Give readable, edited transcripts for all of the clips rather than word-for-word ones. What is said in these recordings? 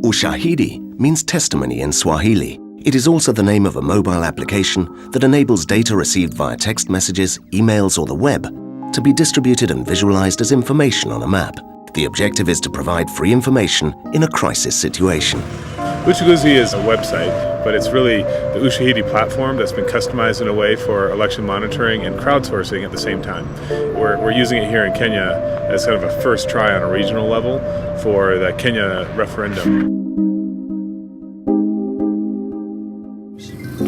Ushahidi means testimony in Swahili. It is also the name of a mobile application that enables data received via text messages, emails, or the web to be distributed and visualized as information on a map. The objective is to provide free information in a crisis situation. Ushahidi is a website, but it's really the Ushahidi platform that's been customized in a way for election monitoring and crowdsourcing at the same time. We're using it here in Kenya as kind of a first try on a regional level for the Kenya referendum.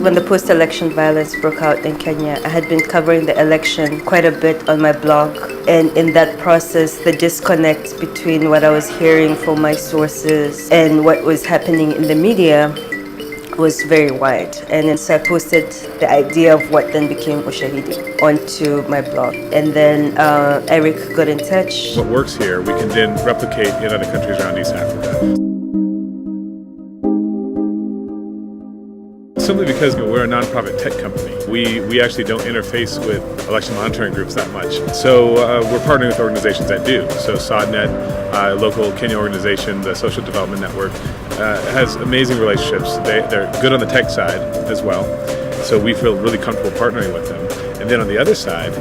When the post-election violence broke out in Kenya, I had been covering the election quite a bit on my blog. And in that process, the disconnect between what I was hearing from my sources and what was happening in the media was very wide. And then so I posted the idea of what then became Ushahidi onto my blog. And then Eric got in touch. What works here, we can then replicate in other countries around East Africa. Simply because we're a nonprofit tech company. We actually don't interface with election monitoring groups that much. So we're partnering with organizations that do. So SODNet, local Kenya organization, the Social Development Network, has amazing relationships. They're good on the tech side as well. So we feel really comfortable partnering with them. And then on the other side,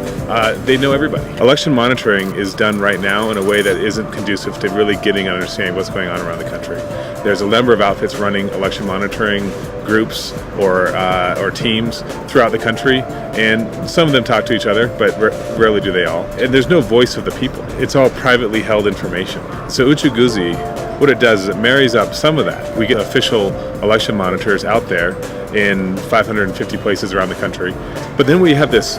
they know everybody. Election monitoring is done right now in a way that isn't conducive to really getting an understanding of what's going on around the country. There's a number of outfits running election monitoring groups or teams throughout the country, and some of them talk to each other, but rarely do they all. And there's no voice of the people. It's all privately held information. So Ushahidi, what it does is it marries up some of that. We get official election monitors out there in 550 places around the country. But then we have this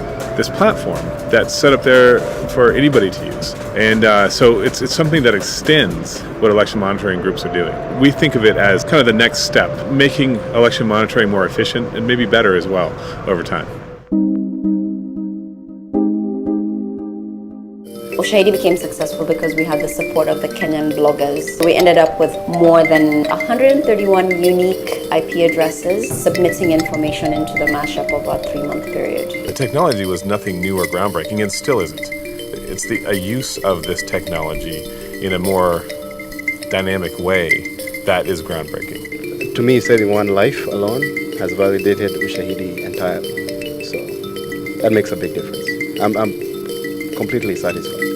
platform that's set up there for anybody to use. And so it's something that extends what election monitoring groups are doing. We think of it as kind of the next step, making election monitoring more efficient and maybe better as well over time. Ushahidi became successful because we had the support of the Kenyan bloggers. We ended up with more than 131 unique IP addresses submitting information into the mashup of a 3-month period. The technology was nothing new or groundbreaking, and still isn't. It's a use of this technology in a more dynamic way that is groundbreaking. To me, saving one life alone has validated Ushahidi entirely. So that makes a big difference. I'm completely satisfied.